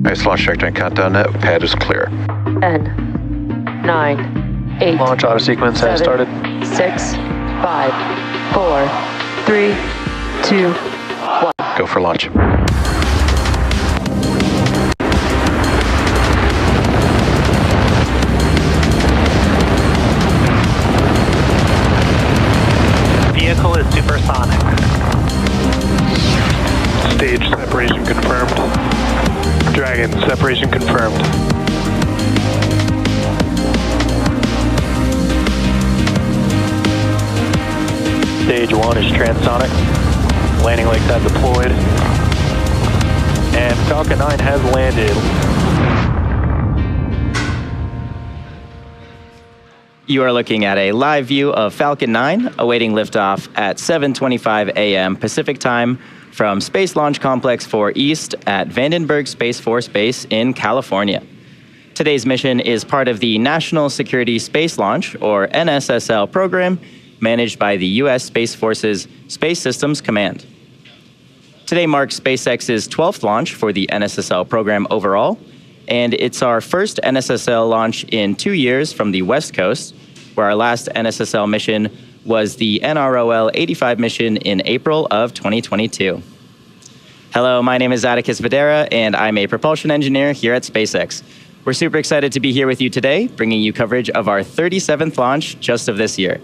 Nice launch trajectory and countdown net. Pad is clear. 10, 9, 8. Launch auto sequence has started. 6, 5, 4, 3, 2, 1. Go for launch. Vehicle is supersonic. Stage separation confirmed. Dragon, separation confirmed. Stage 1 is transonic. Landing legs have deployed. And Falcon 9 has landed. You are looking at a live view of Falcon 9 awaiting liftoff at 7:25 a.m. Pacific time from Space Launch Complex 4 East at Vandenberg Space Force Base in California. Today's mission is part of the National Security Space Launch, or NSSL program, managed by the U.S. Space Force's Space Systems Command. Today marks SpaceX's 12th launch for the NSSL program overall, and it's our first NSSL launch in 2 years from the West Coast, where our last NSSL mission was the NROL 85 mission in April of 2022. Hello, my name is Atticus Videra, and I'm a propulsion engineer here at SpaceX. We're super excited to be here with you today, bringing you coverage of our 37th launch just of this year.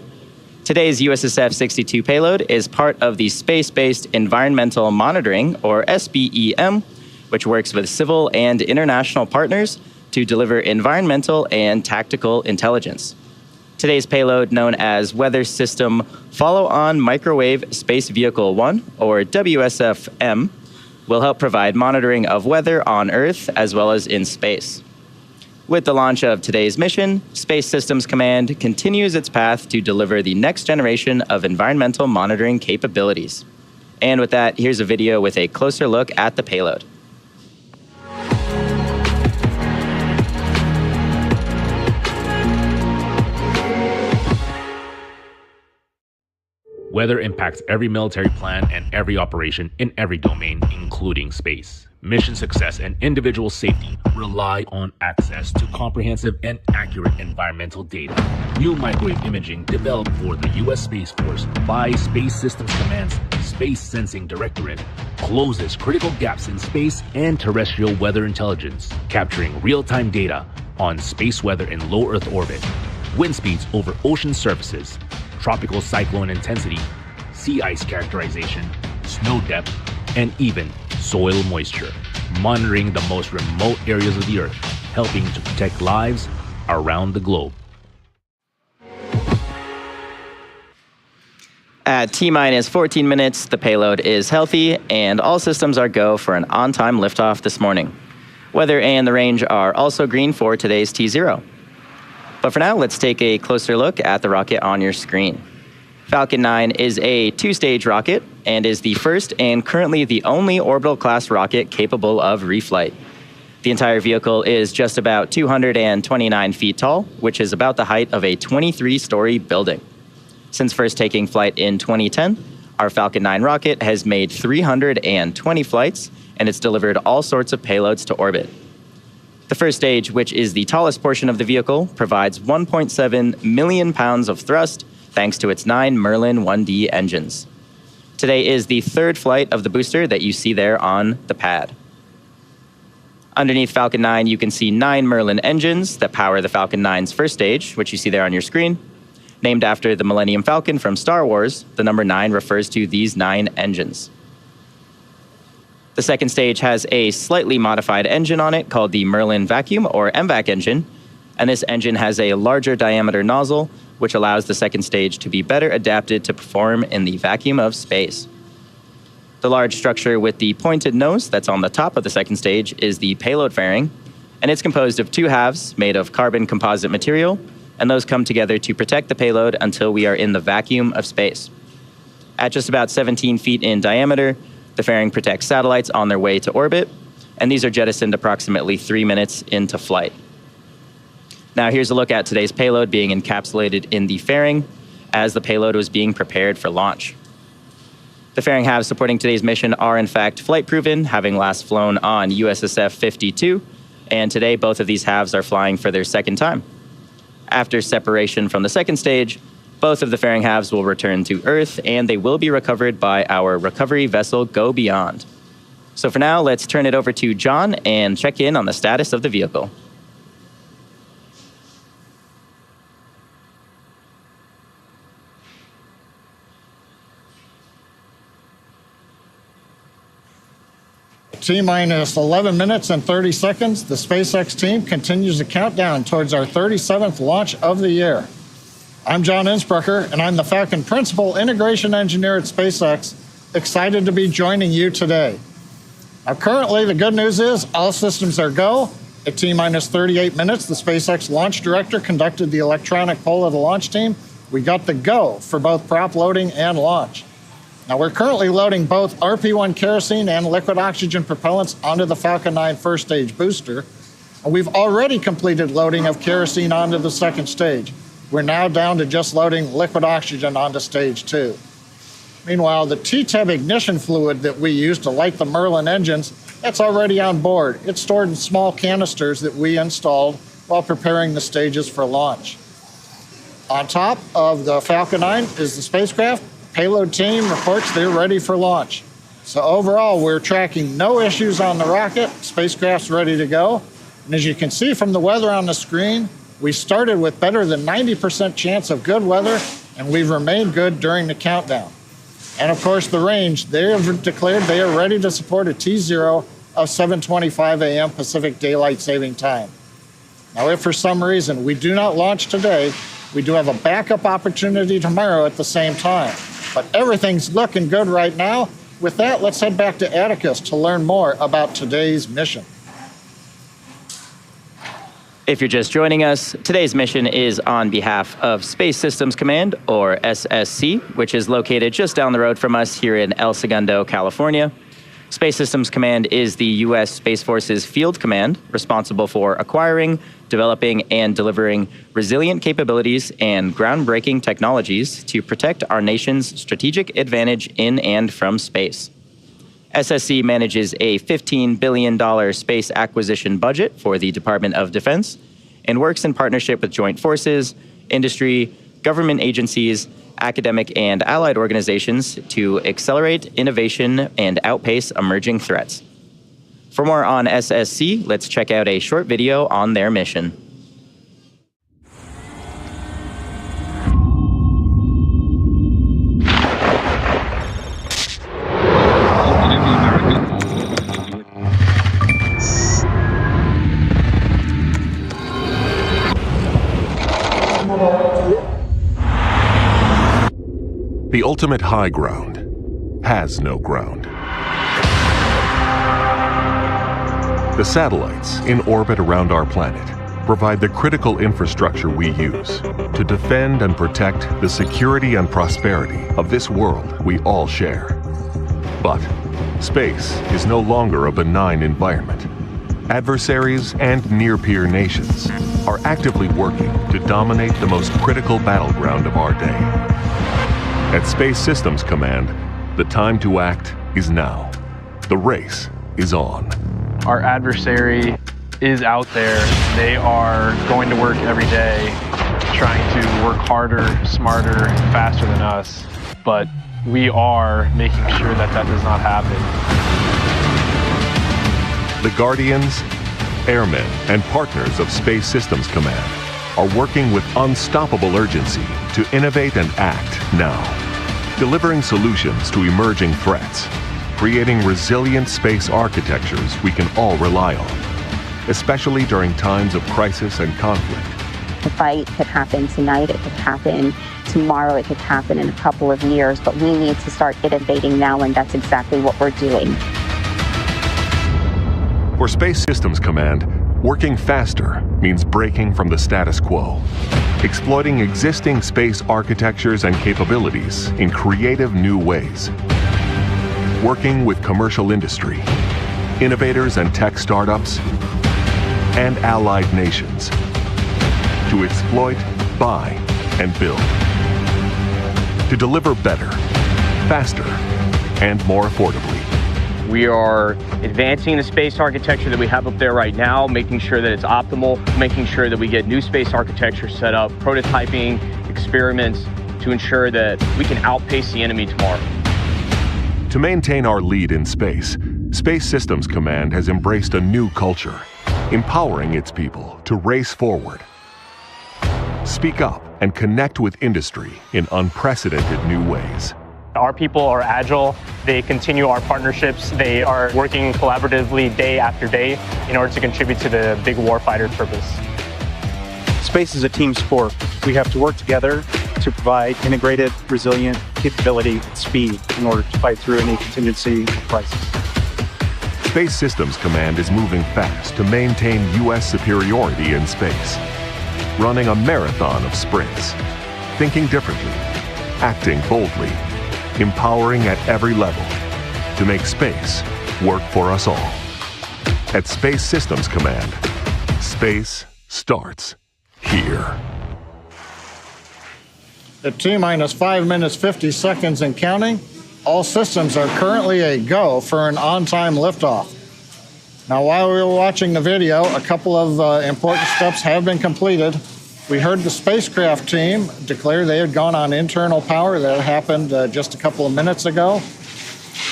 Today's USSF-62 payload is part of the Space-Based Environmental Monitoring, or SBEM, which works with civil and international partners to deliver environmental and tactical intelligence. Today's payload, known as Weather System Follow-on Microwave Space Vehicle 1, or WSF-M, will help provide monitoring of weather on Earth as well as in space. With the launch of today's mission, Space Systems Command continues its path to deliver the next generation of environmental monitoring capabilities. And with that, here's a video with a closer look at the payload. Weather impacts every military plan and every operation in every domain, including space. Mission success and individual safety rely on access to comprehensive and accurate environmental data. New microwave imaging developed for the U.S. Space Force by Space Systems Command's Space Sensing Directorate closes critical gaps in space and terrestrial weather intelligence, capturing real-time data on space weather in low Earth orbit, wind speeds over ocean surfaces, tropical cyclone intensity, sea ice characterization, snow depth, and even soil moisture, monitoring the most remote areas of the Earth, helping to protect lives around the globe. At T-minus 14 minutes, the payload is healthy, and all systems are go for an on-time liftoff this morning. Weather and the range are also green for today's T0. But for now, let's take a closer look at the rocket on your screen. Falcon 9 is a two-stage rocket and is the first and currently the only orbital-class rocket capable of reflight. The entire vehicle is just about 229 feet tall, which is about the height of a 23-story building. Since first taking flight in 2010, our Falcon 9 rocket has made 320 flights, and it's delivered all sorts of payloads to orbit. The first stage, which is the tallest portion of the vehicle, provides 1.7 million pounds of thrust thanks to its 9 Merlin 1D engines. Today is the third flight of the booster that you see there on the pad. Underneath Falcon 9, you can see 9 Merlin engines that power the Falcon 9's first stage, which you see there on your screen. Named after the Millennium Falcon from Star Wars, the number 9 refers to these 9 engines. The second stage has a slightly modified engine on it called the Merlin Vacuum or MVAC engine, and this engine has a larger diameter nozzle, which allows the second stage to be better adapted to perform in the vacuum of space. The large structure with the pointed nose that's on the top of the second stage is the payload fairing, and it's composed of 2 halves made of carbon composite material, and those come together to protect the payload until we are in the vacuum of space. At just about 17 feet in diameter, the fairing protects satellites on their way to orbit, and these are jettisoned approximately 3 minutes into flight. Now here's a look at today's payload being encapsulated in the fairing as the payload was being prepared for launch. The fairing halves supporting today's mission are in fact flight-proven, having last flown on USSF-62, and today both of these halves are flying for their second time. After separation from the second stage, both of the fairing halves will return to Earth, and they will be recovered by our recovery vessel Go Beyond. So for now, let's turn it over to John and check in on the status of the vehicle. T-minus 11 minutes and 30 seconds, the SpaceX team continues to count down towards our 37th launch of the year. I'm John Innsbrucker, and I'm the Falcon Principal Integration Engineer at SpaceX, excited to be joining you today. Now, currently, the good news is all systems are go. At T-minus 38 minutes, the SpaceX launch director conducted the electronic poll of the launch team. We got the go for both prop loading and launch. Now, we're currently loading both RP-1 kerosene and liquid oxygen propellants onto the Falcon 9 first stage booster. And we've already completed loading of kerosene onto the second stage. We're now down to just loading liquid oxygen onto stage 2. Meanwhile, the T-TEB ignition fluid that we use to light the Merlin engines, that's already on board. It's stored in small canisters that we installed while preparing the stages for launch. On top of the Falcon 9 is the spacecraft. Payload team reports they're ready for launch. So overall, we're tracking no issues on the rocket. Spacecraft's ready to go. And as you can see from the weather on the screen, we started with better than 90% chance of good weather, and we've remained good during the countdown. And of course, the range, they have declared they are ready to support a T0 of 7:25 a.m. Pacific Daylight Saving Time. Now, if for some reason we do not launch today, we do have a backup opportunity tomorrow at the same time. But everything's looking good right now. With that, let's head back to Atticus to learn more about today's mission. If you're just joining us, today's mission is on behalf of Space Systems Command, or SSC, which is located just down the road from us here in El Segundo, California. Space Systems Command is the U.S. Space Force's field command responsible for acquiring, developing, and delivering resilient capabilities and groundbreaking technologies to protect our nation's strategic advantage in and from space. SSC manages a $15 billion space acquisition budget for the Department of Defense and works in partnership with joint forces, industry, government agencies, academic and allied organizations to accelerate innovation and outpace emerging threats. For more on SSC, let's check out a short video on their mission. The ultimate high ground has no ground. The satellites in orbit around our planet provide the critical infrastructure we use to defend and protect the security and prosperity of this world we all share. But space is no longer a benign environment. adversaries and near-peer nations are actively working to dominate the most critical battleground of our day. At Space Systems Command, the time to act is now. The race is on. Our adversary is out there. They are going to work every day, trying to work harder, smarter, faster than us. But we are making sure that that does not happen. The Guardians, airmen, and partners of Space Systems Command are working with unstoppable urgency to innovate and act now, delivering solutions to emerging threats, creating resilient space architectures we can all rely on, especially during times of crisis and conflict. The fight could happen tonight, it could happen tomorrow, it could happen in a couple of years, but we need to start innovating now, and that's exactly what we're doing. For Space Systems Command, working faster means breaking from the status quo, exploiting existing space architectures and capabilities in creative new ways, working with commercial industry, innovators and tech startups, and allied nations to exploit, buy, and build, to deliver better, faster, and more affordably. We are advancing the space architecture that we have up there right now, making sure that it's optimal, making sure that we get new space architecture set up, prototyping, experiments, to ensure that we can outpace the enemy tomorrow. To maintain our lead in space, Space Systems Command has embraced a new culture, empowering its people to race forward, speak up, and connect with industry in unprecedented new ways. Our people are agile. They continue our partnerships. They are working collaboratively day after day in order to contribute to the big warfighter purpose. Space is a team sport. We have to work together to provide integrated, resilient capability and speed in order to fight through any contingency crisis. Space Systems Command is moving fast to maintain U.S. superiority in space, running a marathon of sprints, thinking differently, acting boldly, empowering at every level to make space work for us all. At Space Systems Command, space starts here. At T-minus 5 minutes, 50 seconds and counting, all systems are currently a go for an on-time liftoff. Now, while we were watching the video, a couple of important steps have been completed. We heard the spacecraft team declare they had gone on internal power. That happened just a couple of minutes ago.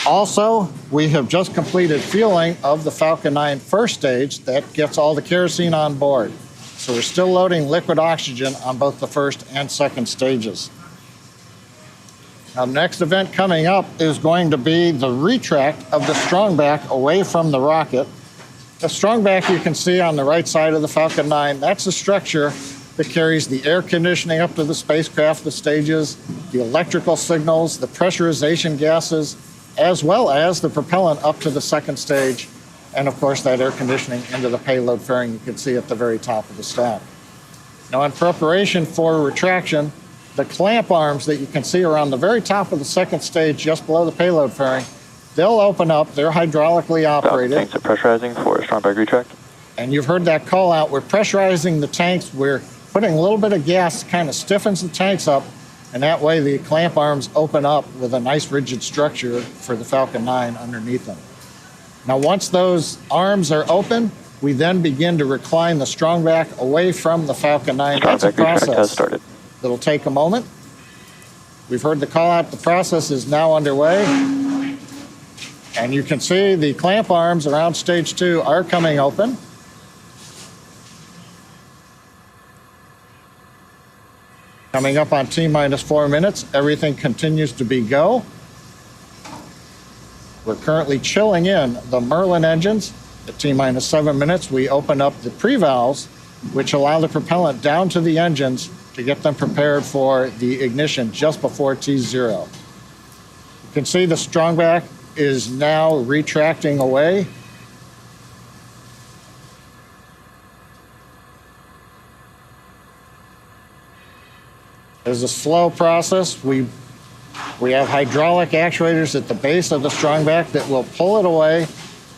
Also, we have just completed fueling of the Falcon 9 first stage. That gets all the kerosene on board. So we're still loading liquid oxygen on both the first and second stages. Now, the next event coming up is going to be the retract of the strongback away from the rocket. The strongback you can see on the right side of the Falcon 9, that's the structure that carries the air conditioning up to the spacecraft, the stages, the electrical signals, the pressurization gases, as well as the propellant up to the second stage, and of course that air conditioning into the payload fairing you can see at the very top of the stack. Now, in preparation for retraction, the clamp arms that you can see are on the very top of the second stage, just below the payload fairing. They'll open up, they're hydraulically operated. Tanks are pressurizing for a strongback retract. And you've heard that call out. We're pressurizing the tanks. We're putting a little bit of gas, kind of stiffens the tanks up, and that way the clamp arms open up with a nice rigid structure for the Falcon 9 underneath them. Now, once those arms are open, we then begin to recline the strongback away from the Falcon 9. That's a process. It'll take a moment. We've heard the call out. The process is now underway. And you can see the clamp arms around stage 2 are coming open. Coming up on T-minus 4 minutes, everything continues to be go. We're currently chilling in the Merlin engines. At T-minus 7 minutes, we open up the pre-valves, which allow the propellant down to the engines to get them prepared for the ignition just before T0. You can see the strongback is now retracting away. It's a slow process. We have hydraulic actuators at the base of the strongback that will pull it away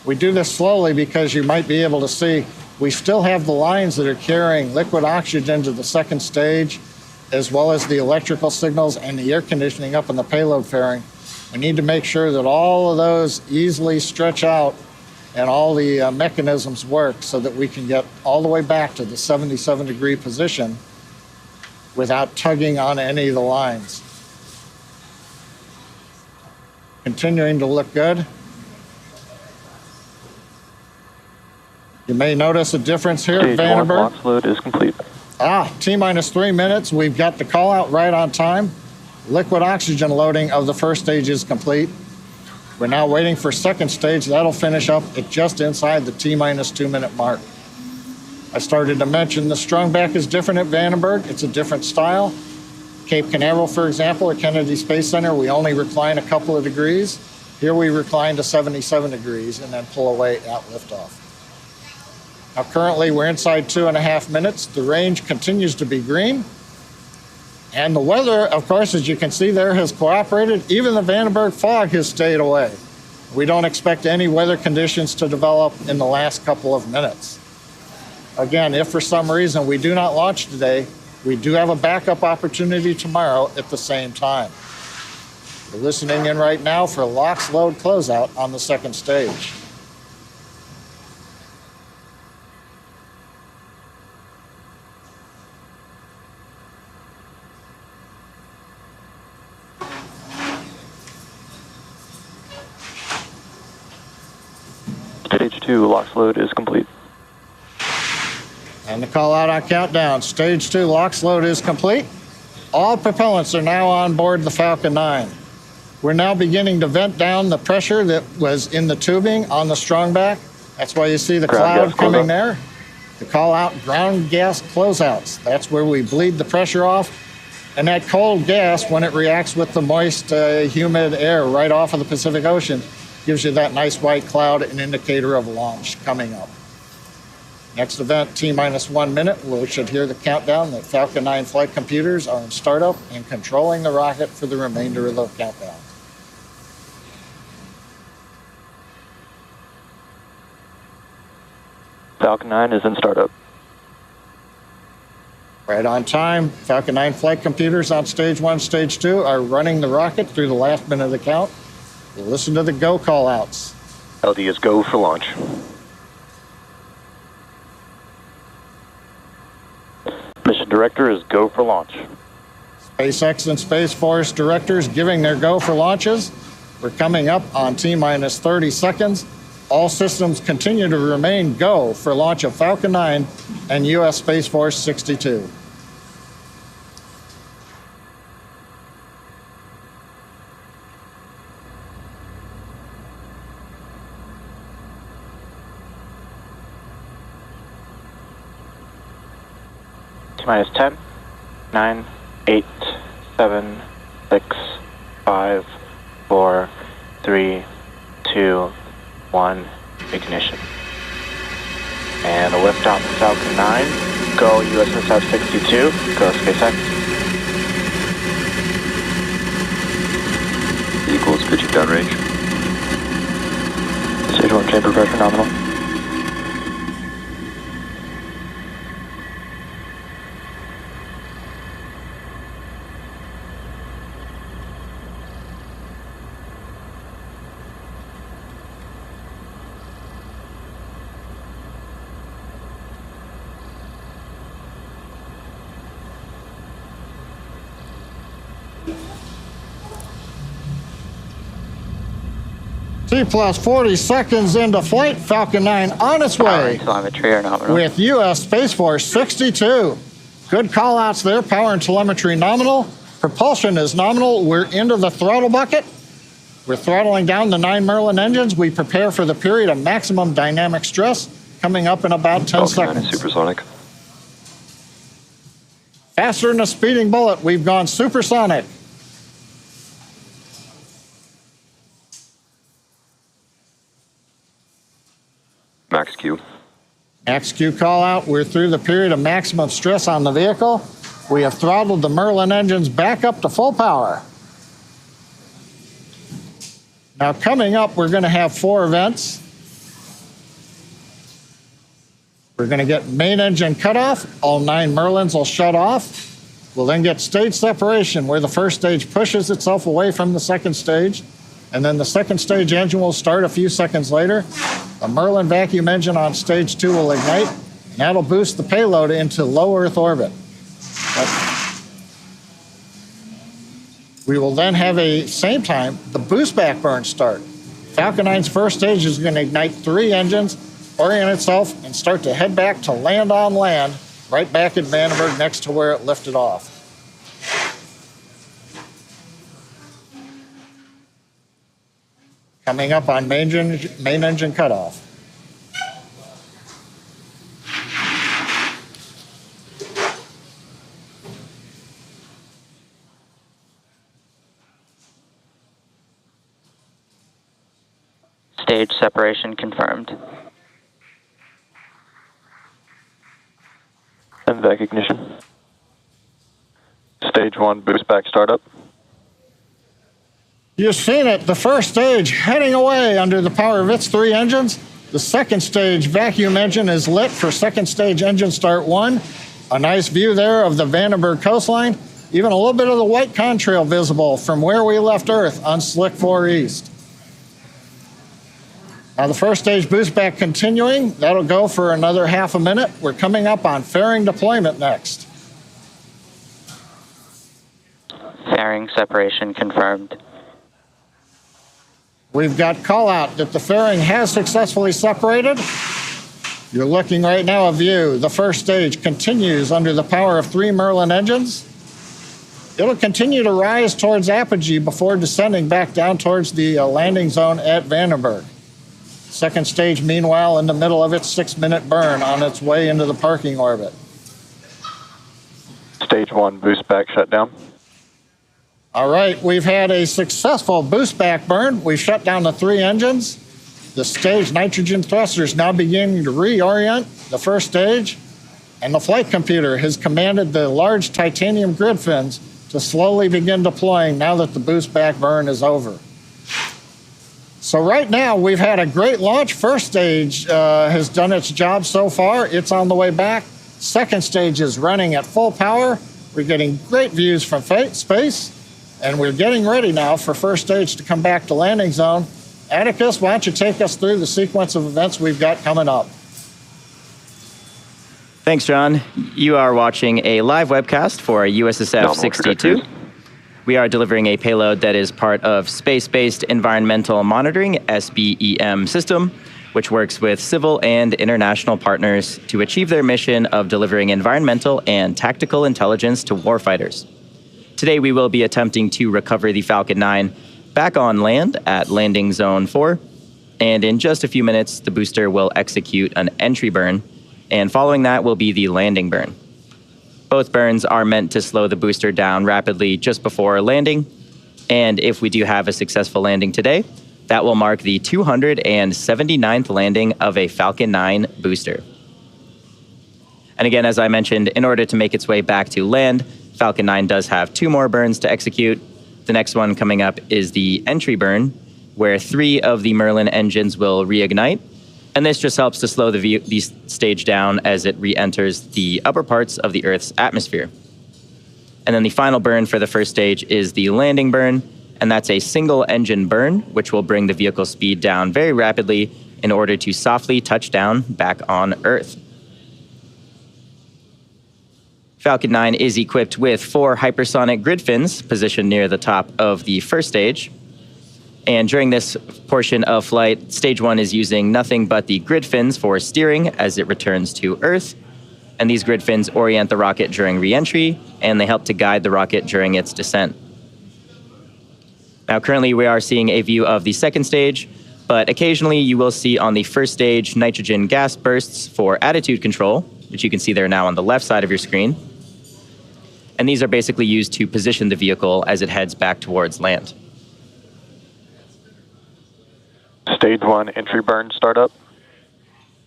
We do this slowly because you might be able to see we still have the lines that are carrying liquid oxygen to the second stage, as well as the electrical signals and the air conditioning up in the payload fairing. We need to make sure that all of those easily stretch out and all the mechanisms work so that we can get all the way back to the 77-degree position without tugging on any of the lines. Continuing to look good. You may notice a difference here at Vandenberg. Launch load is complete. T-minus 3 minutes. We've got the call out right on time. Liquid oxygen loading of the first stage is complete. We're now waiting for second stage. That'll finish up at just inside the T-minus 2 minute mark. I started to mention the strung back is different at Vandenberg. It's a different style. Cape Canaveral, for example, at Kennedy Space Center, we only recline a couple of degrees. Here we recline to 77 degrees and then pull away at liftoff. Now currently we're inside 2.5 minutes. The range continues to be green. And the weather, of course, as you can see there, has cooperated. Even the Vandenberg fog has stayed away. We don't expect any weather conditions to develop in the last couple of minutes. Again, if for some reason we do not launch today, we do have a backup opportunity tomorrow at the same time. We're listening in right now for LOX load closeout on the second stage. Stage 2 LOX load is complete. And the call out on countdown. Stage 2 LOX load is complete. All propellants are now on board the Falcon 9. We're now beginning to vent down the pressure that was in the tubing on the strung back. That's why you see the cloud coming there. The call out ground gas closeouts. That's where we bleed the pressure off. And that cold gas, when it reacts with the moist, humid air right off of the Pacific Ocean, gives you that nice white cloud, an indicator of launch coming up. Next event, T-minus 1 minute. We should hear the countdown. The Falcon 9 flight computers are in startup and controlling the rocket for the remainder of the countdown. Falcon 9 is in startup. Right on time. Falcon 9 flight computers on stage 1, stage 2 are running the rocket through the last minute of the count. We'll listen to the go call outs. LD is go for launch. Mission director is go for launch. SpaceX and Space Force directors giving their go for launches. We're coming up on T-minus 30 seconds. All systems continue to remain go for launch of Falcon 9 and US Space Force 62. Minus 10, 9, 8, 7, 6, 5, 4, 3, 2, 1, ignition. And a liftoff of Falcon 9. Go USSF-62. Go SpaceX. Equals pitching downrange. Stage 1 chamber pressure nominal. T plus 40 seconds into flight, Falcon 9 on its way with US Space Force 62. Good call outs there, power and telemetry nominal. Propulsion is nominal, we're into the throttle bucket. We're throttling down the 9 Merlin engines. We prepare for the period of maximum dynamic stress coming up in about 10 seconds. Supersonic. Faster than a speeding bullet, we've gone supersonic. Max Q. Max Q call out. We're through the period of maximum stress on the vehicle. We have throttled the Merlin engines back up to full power. Now coming up, we're going to have 4 events. We're going to get main engine cutoff. All 9 Merlins will shut off. We'll then get stage separation, where the first stage pushes itself away from the second stage, and then the second stage engine will start a few seconds later. A Merlin vacuum engine on stage 2 will ignite, and that'll boost the payload into low Earth orbit. We will then have same time, the boost back burn start. Falcon 9's first stage is going to ignite 3 engines, orient itself, and start to head back to land on land, right back at Vandenberg next to where it lifted off. Coming up on main engine cutoff. Stage separation confirmed. And vac ignition. Stage 1 boost back startup. You've seen it, the first stage heading away under the power of its 3 engines. The second stage vacuum engine is lit for second stage engine start 1. A nice view there of the Vandenberg coastline. Even a little bit of the white contrail visible from where we left Earth on Slick 4 East. Now the first stage boost back continuing. That'll go for another half a minute. We're coming up on fairing deployment next. Fairing separation confirmed. We've got call out that the fairing has successfully separated. You're looking right now a view. The first stage continues under the power of 3 Merlin engines. It'll continue to rise towards apogee before descending back down towards the landing zone at Vandenberg. Second stage, meanwhile, in the middle of its 6-minute burn on its way into the parking orbit. Stage 1 boost back shutdown. All right, we've had a successful boost back burn. We've shut down the 3 engines. The stage nitrogen thrusters now beginning to reorient the first stage, and the flight computer has commanded the large titanium grid fins to slowly begin deploying now that the boost back burn is over. So right now, we've had a great launch. First stage has done its job so far. It's on the way back. Second stage is running at full power. We're getting great views from space, and we're getting ready now for first stage to come back to landing zone. Atticus, why don't you take us through the sequence of events we've got coming up? Thanks, John. You are watching a live webcast for USSF-62. We are delivering a payload that is part of Space-Based Environmental Monitoring, SBEM system, which works with civil and international partners to achieve their mission of delivering environmental and tactical intelligence to warfighters. Today, we will be attempting to recover the Falcon 9 back on land at Landing Zone 4, and in just a few minutes, the booster will execute an entry burn, and following that will be the landing burn. Both burns are meant to slow the booster down rapidly just before landing, and if we do have a successful landing today, that will mark the 279th landing of a Falcon 9 booster. And again, as I mentioned, in order to make its way back to land, Falcon 9 does have 2 more burns to execute. The next one coming up is the entry burn, where 3 of the Merlin engines will reignite. And this just helps to slow the stage down as it re-enters the upper parts of the Earth's atmosphere. And then the final burn for the first stage is the landing burn, and that's a single engine burn, which will bring the vehicle speed down very rapidly in order to softly touch down back on Earth. Falcon 9 is equipped with 4 hypersonic grid fins positioned near the top of the first stage. And during this portion of flight, stage 1 is using nothing but the grid fins for steering as it returns to Earth. And these grid fins orient the rocket during re-entry, and they help to guide the rocket during its descent. Now, currently we are seeing a view of the second stage, but occasionally you will see on the first stage nitrogen gas bursts for attitude control, which you can see there now on the left side of your screen. And these are basically used to position the vehicle as it heads back towards land. Stage 1 entry burn startup.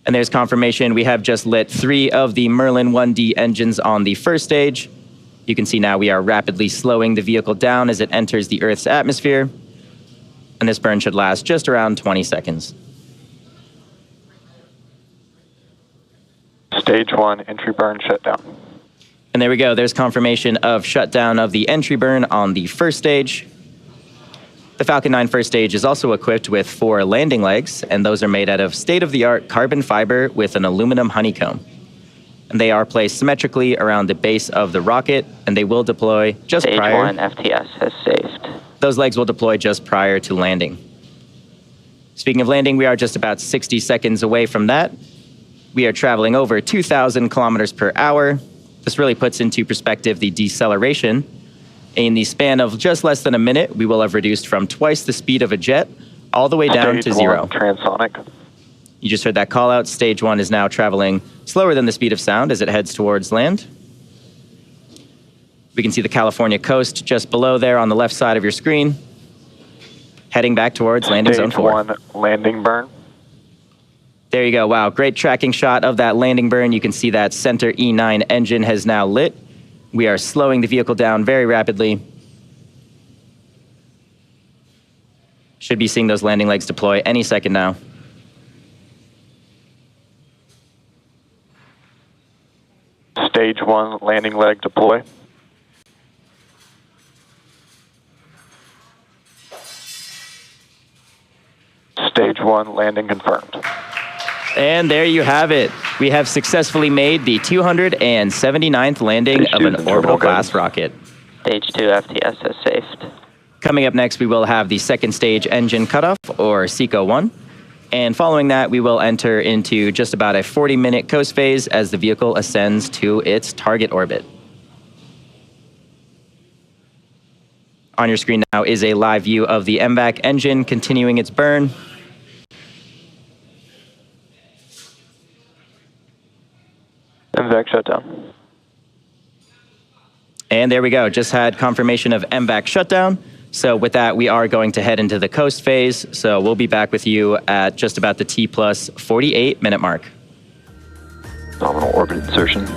And there's confirmation. We have just lit 3 of the Merlin 1D engines on the first stage. You can see now we are rapidly slowing the vehicle down as it enters the Earth's atmosphere. And this burn should last just around 20 seconds. Stage 1 entry burn shutdown. And there we go. There's confirmation of shutdown of the entry burn on the first stage. The Falcon 9 first stage is also equipped with 4 landing legs, and those are made out of state-of-the-art carbon fiber with an aluminum honeycomb. And they are placed symmetrically around the base of the rocket, and they will deploy just prior. Stage 1 FTS has saved. Those legs will deploy just prior to landing. Speaking of landing, we are just about 60 seconds away from that. We are traveling over 2,000 kilometers per hour. This really puts into perspective the deceleration. In the span of just less than a minute, we will have reduced from twice the speed of a jet all the way down to Stage 0. 1 transonic. You just heard that call out. Stage 1 is now traveling slower than the speed of sound as it heads towards land. We can see the California coast just below there on the left side of your screen, heading back towards landing zone 4. Stage 1 landing burn. There you go. Wow, great tracking shot of that landing burn. You can see that center E9 engine has now lit. We are slowing the vehicle down very rapidly. Should be seeing those landing legs deploy any second now. Stage 1 landing leg deploy. Stage 1 landing confirmed. And there you have it. We have successfully made the 279th landing of an orbital class rocket. Stage 2 FTS has saved. Coming up next, we will have the second stage engine cutoff, or SECO 1. And following that, we will enter into just about a 40-minute coast phase as the vehicle ascends to its target orbit. On your screen now is a live view of the MVAC engine continuing its burn. MVAC shutdown. And there we go. Just had confirmation of MVAC shutdown. So with that, we are going to head into the coast phase. So we'll be back with you at just about the T plus 48 minute mark. Nominal orbit insertion.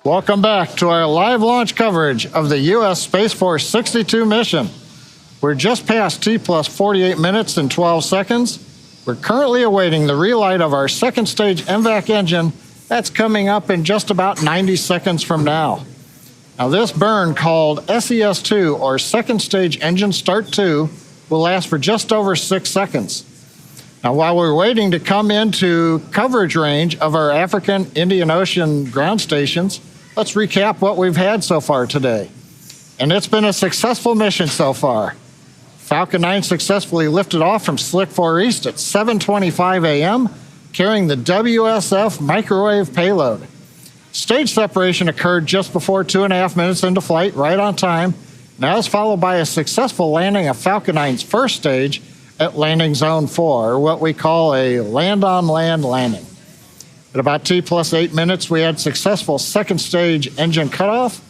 Welcome back to our live launch coverage of the U.S. Space Force 62 mission. We're just past T plus 48 minutes and 12 seconds. We're currently awaiting the relight of our second stage MVAC engine. That's coming up in just about 90 seconds from now. Now this burn, called SES-2, or second stage engine start 2, will last for just over 6 seconds. Now while we're waiting to come into coverage range of our African Indian Ocean ground stations, let's recap what we've had so far today. And it's been a successful mission so far. Falcon 9 successfully lifted off from Slick 4 East at 7:25 a.m., carrying the WSF microwave payload. Stage separation occurred just before 2.5 minutes into flight, right on time. That was followed by a successful landing of Falcon 9's first stage at landing zone 4, or what we call a land-on-land landing. At about T plus 8 minutes, we had successful second stage engine cutoff,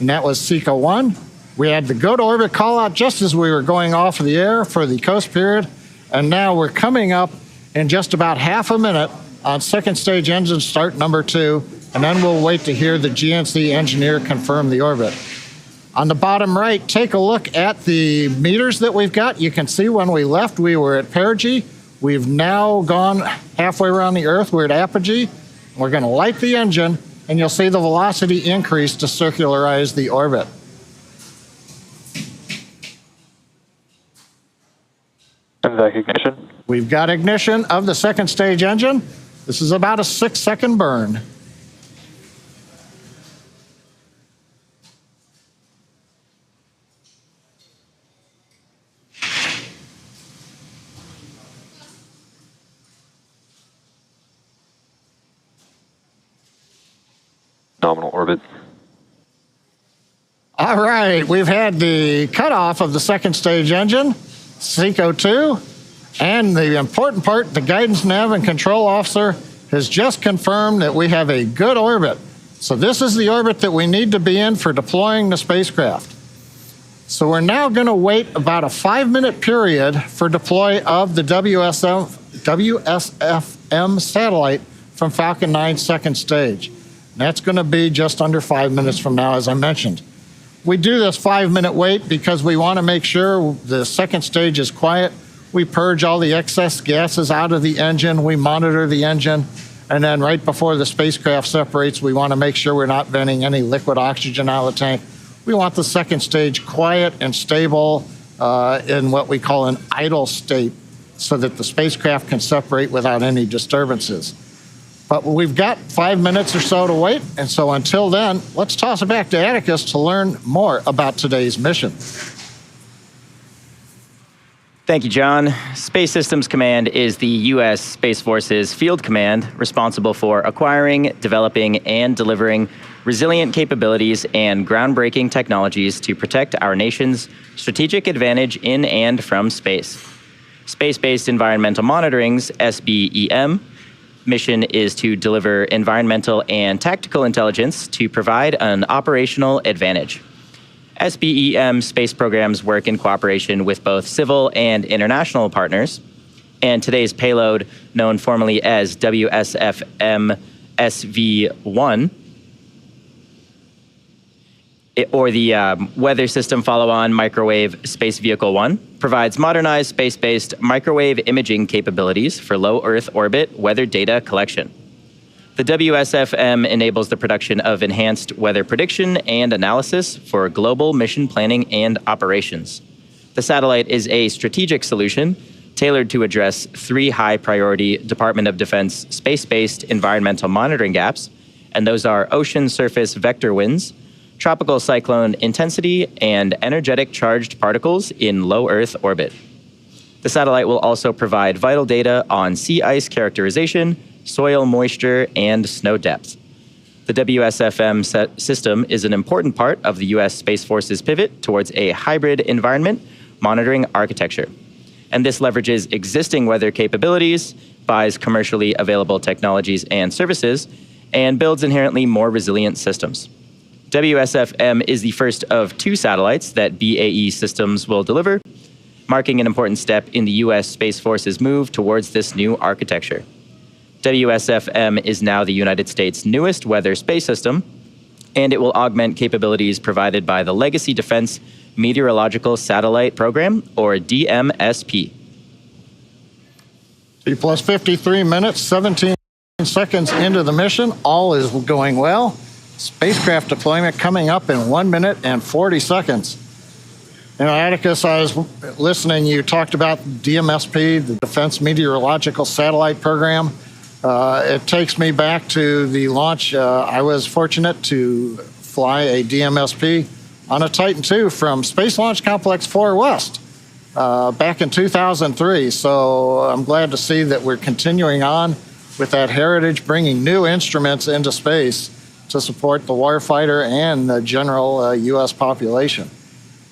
and that was SECA 1. We had the go to orbit call out just as we were going off of the air for the coast period, and now we're coming up in just about half a minute on second stage engine start number 2, and then we'll wait to hear the GNC engineer confirm the orbit. On the bottom right, take a look at the meters that we've got. You can see when we left, we were at perigee. We've now gone halfway around the Earth. We're at apogee. We're going to light the engine, and you'll see the velocity increase to circularize the orbit. Ignition. We've got ignition of the second stage engine. This is about a 6-second burn. Nominal orbit. All right, we've had the cutoff of the second stage engine, SECO 2, and the important part, the guidance nav and control officer has just confirmed that we have a good orbit. So this is the orbit that we need to be in for deploying the spacecraft. So we're now going to wait about a 5-minute period for deploy of the WSFM satellite from Falcon 9's second stage. And that's going to be just under 5 minutes from now, as I mentioned. We do this 5-minute wait because we want to make sure the second stage is quiet. We purge all the excess gases out of the engine. We monitor the engine. And then right before the spacecraft separates, we want to make sure we're not venting any liquid oxygen out of the tank. We want the second stage quiet and stable in what we call an idle state so that the spacecraft can separate without any disturbances. But we've got 5 minutes or so to wait, and so until then, let's toss it back to Atticus to learn more about today's mission. Thank you, John. Space Systems Command is the U.S. Space Force's field command responsible for acquiring, developing, and delivering resilient capabilities and groundbreaking technologies to protect our nation's strategic advantage in and from space. Space-Based Environmental Monitoring's SBEM mission is to deliver environmental and tactical intelligence to provide an operational advantage. SBEM space programs work in cooperation with both civil and international partners, and today's payload, known formally as WSFM SV-1, or the Weather System Follow-On Microwave Space Vehicle 1, provides modernized space-based microwave imaging capabilities for low Earth orbit weather data collection. The WSFM enables the production of enhanced weather prediction and analysis for global mission planning and operations. The satellite is a strategic solution tailored to address 3 high-priority Department of Defense space-based environmental monitoring gaps, and those are ocean surface vector winds, tropical cyclone intensity, and energetic charged particles in low Earth orbit. The satellite will also provide vital data on sea ice characterization, soil moisture, and snow depth. The WSFM system is an important part of the U.S. Space Force's pivot towards a hybrid environment monitoring architecture. And this leverages existing weather capabilities, buys commercially available technologies and services, and builds inherently more resilient systems. WSFM is the first of 2 satellites that BAE Systems will deliver, marking an important step in the U.S. Space Force's move towards this new architecture. WSFM is now the United States' newest weather space system, and it will augment capabilities provided by the Legacy Defense Meteorological Satellite Program, or DMSP. T plus 53 minutes, 17 seconds into the mission. All is going well. Spacecraft deployment coming up in 1 minute and 40 seconds. You know, Atticus, I was listening, you talked about DMSP, the Defense Meteorological Satellite Program. It takes me back to the launch. I was fortunate to fly a DMSP on a Titan II from Space Launch Complex 4 West back in 2003. So I'm glad to see that we're continuing on with that heritage, bringing new instruments into space to support the warfighter and the general U.S. population.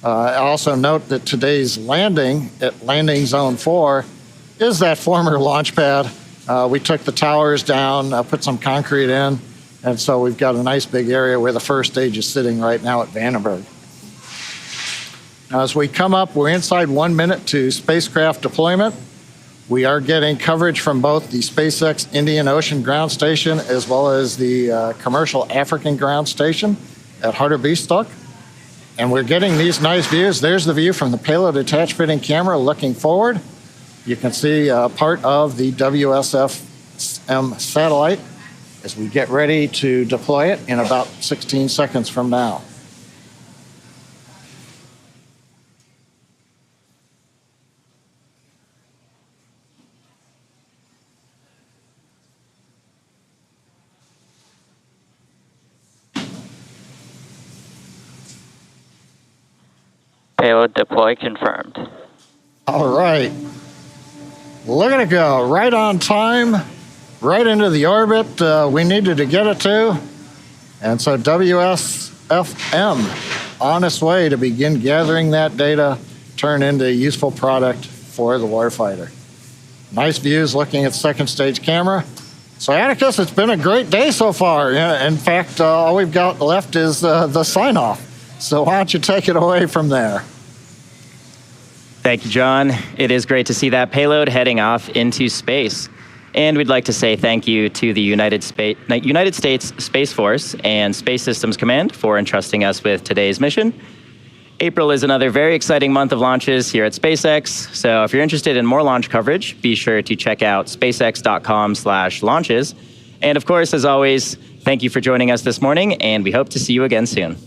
I also note that today's landing at Landing Zone 4 is that former launch pad. We took the towers down, put some concrete in, and so we've got a nice big area where the first stage is sitting right now at Vandenberg. Now, as we come up, we're inside 1 minute to spacecraft deployment. We are getting coverage from both the SpaceX Indian Ocean Ground Station as well as the commercial African Ground Station at Hartebeestok. And we're getting these nice views. There's the view from the payload attach fitting camera looking forward. You can see part of the WSFM satellite as we get ready to deploy it in about 16 seconds from now. Payload deploy confirmed. All right. Look at it go. Right on time, right into the orbit we needed to get it to. And so WSFM on its way to begin gathering that data, turn into a useful product for the warfighter. Nice views looking at second stage camera. So Atticus, it's been a great day so far. In fact, all we've got left is the sign off. So why don't you take it away from there? Thank you, John. It is great to see that payload heading off into space. And we'd like to say thank you to the United States Space Force and Space Systems Command for entrusting us with today's mission. April is another very exciting month of launches here at SpaceX. So if you're interested in more launch coverage, be sure to check out spacex.com/launches. And of course, as always, thank you for joining us this morning, and we hope to see you again soon.